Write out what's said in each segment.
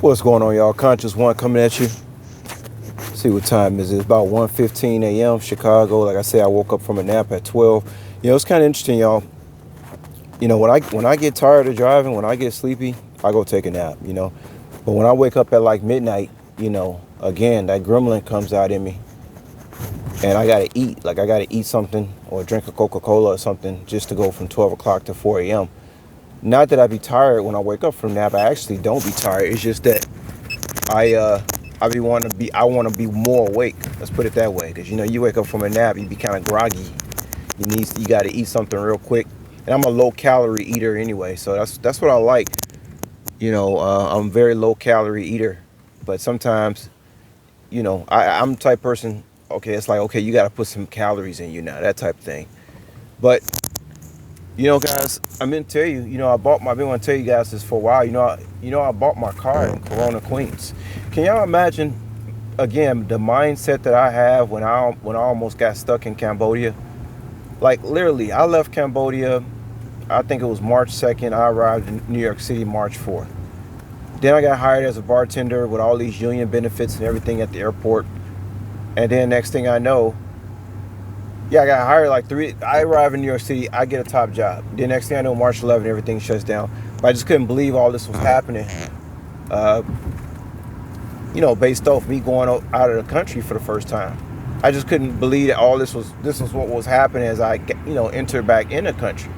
What's going on, y'all? Conscious One coming at you. See what time is it? It's about 1:15 a.m. Chicago. Like I said, I woke up from a nap at 12. It's kind of interesting, y'all. When I get tired of driving, when I get sleepy, I go take a nap. But when I wake up at like midnight, again that gremlin comes out in me, and I gotta eat. Like I gotta eat something or drink a Coca-Cola or something just to go from 12 o'clock to 4 a.m. Not that I be tired when I wake up from nap. I actually don't be tired. It's just that I want to be more awake. Let's put it that way. Because you wake up from a nap, you be kind of groggy. You got to eat something real quick. And I'm a low calorie eater anyway, so that's what I like. I'm a very low calorie eater, but sometimes, I'm the type of person. Okay, it's like, okay, you got to put some calories in you now, that type of thing. But guys, I'm gonna tell you. I've been want to tell you guys this for a while. I bought my car in Corona, Queens. Can y'all imagine, again, the mindset that I have when I almost got stuck in Cambodia? Like literally, I left Cambodia. I think it was March 2nd. I arrived in New York City March 4th. Then I got hired as a bartender with all these union benefits and everything at the airport. And then next thing I know, I got hired I arrive in New York City, I get a top job. The next thing I know, March 11th, everything shuts down. But I just couldn't believe all this was happening. Based off me going out of the country for the first time. I just couldn't believe that all this was what was happening as I, entered back in the country.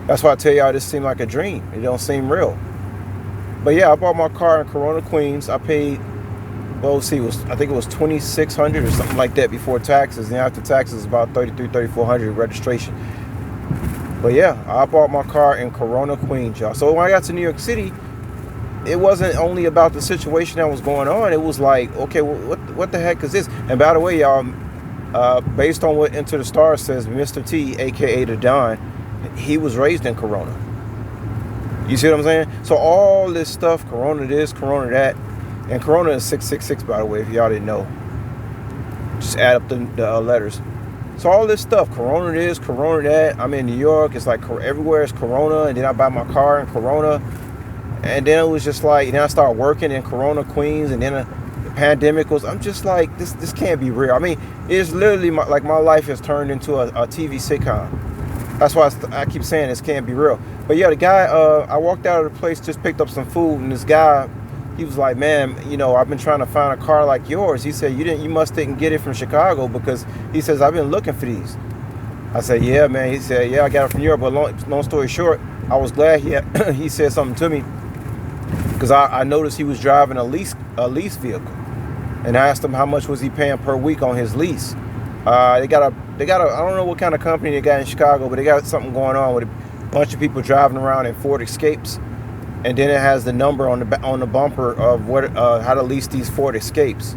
That's why I tell y'all this seemed like a dream. It don't seem real. But yeah, I bought my car in Corona, Queens. I paid, I think it was $2,600 or something like that before taxes. And after taxes, about $3,400 registration. But yeah, I bought my car in Corona, Queens, y'all. So when I got to New York City, it wasn't only about the situation that was going on. It was like, okay, what the heck is this? And by the way, y'all, based on what Into the Stars says, Mr. T, aka the Don, he was raised in Corona. You see what I'm saying? So all this stuff, Corona this, Corona that. And Corona is 666, by the way, if y'all didn't know. Just add up the letters. So all this stuff, Corona this, Corona that. I'm in New York. It's like everywhere is Corona. And then I buy my car in Corona. And then it was just like, then I started working in Corona, Queens. And then the pandemic was, I'm just like, this can't be real. I mean, it's literally my life has turned into a TV sitcom. That's why I keep saying this can't be real. But yeah, the guy, I walked out of the place, just picked up some food. And this guy, he was like, man, I've been trying to find a car like yours. He said, you must didn't get it from Chicago, because he says, I've been looking for these. I said, yeah, man. He said, yeah, I got it from Europe. But long story short, I was glad he said something to me, because I noticed he was driving a lease vehicle. And I asked him how much was he paying per week on his lease. They got a I don't know what kind of company they got in Chicago, but they got something going on with a bunch of people driving around in Ford Escapes. And then it has the number on the bumper of how to lease these Ford Escapes.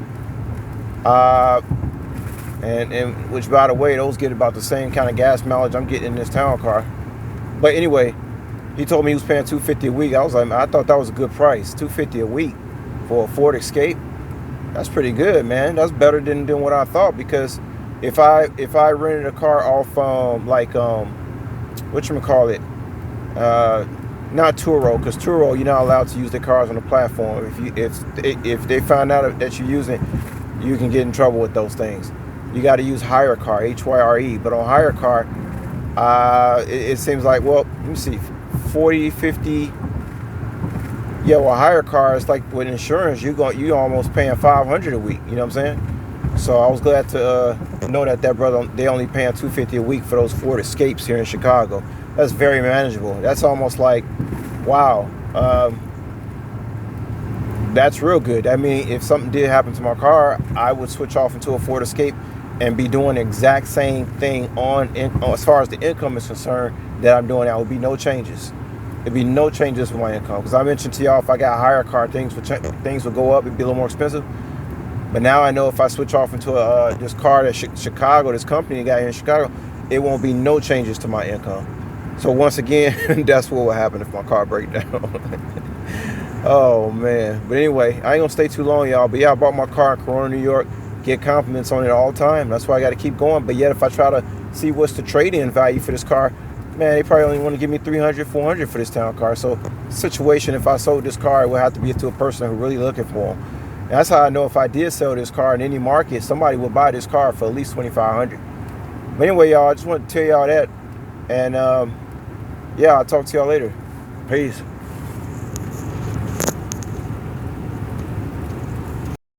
And which, by the way, those get about the same kind of gas mileage I'm getting in this town car. But anyway, he told me he was paying $250 a week. I was like, man, I thought that was a good price, $250 a week for a Ford Escape. That's pretty good, man. That's better than what I thought, because if I rented a car off whatchamacallit, not Turo, because Turo, you're not allowed to use their cars on the platform. If they find out that you're using, you can get in trouble with those things. You got to use Hire Car, HYRE. But on Hire Car, it seems like, well, let me see, 40, 50. Yeah, well, Hire Car is like with insurance, you almost paying $500 a week. You know what I'm saying? So I was glad to know that brother, they only paying $250 a week for those Ford Escapes here in Chicago. That's very manageable. That's almost like, wow, that's real good. I mean, if something did happen to my car, I would switch off into a Ford Escape and be doing the exact same thing as far as the income is concerned that I'm doing now. Would be no changes. There'd be no changes for my income, because I mentioned to y'all, if I got a higher car, things would go up. It'd be a little more expensive. But now I know if I switch off into this car that Chicago, this company got here in Chicago, it won't be no changes to my income. So once again, that's what will happen if my car breaks down. Oh man. But anyway, I ain't gonna stay too long, y'all. But yeah, I bought my car in Corona, New York. Get compliments on it all the time. That's why I got to keep going. But yet, if I try to see what's the trade-in value for this car, man, they probably only want to give me 300, 400 for this town car. So situation, if I sold this car, it would have to be to a person who really looking for them. And that's how I know if I did sell this car in any market, somebody would buy this car for at least 2,500. But anyway, y'all, I just want to tell y'all that. And yeah, I'll talk to y'all later. Peace.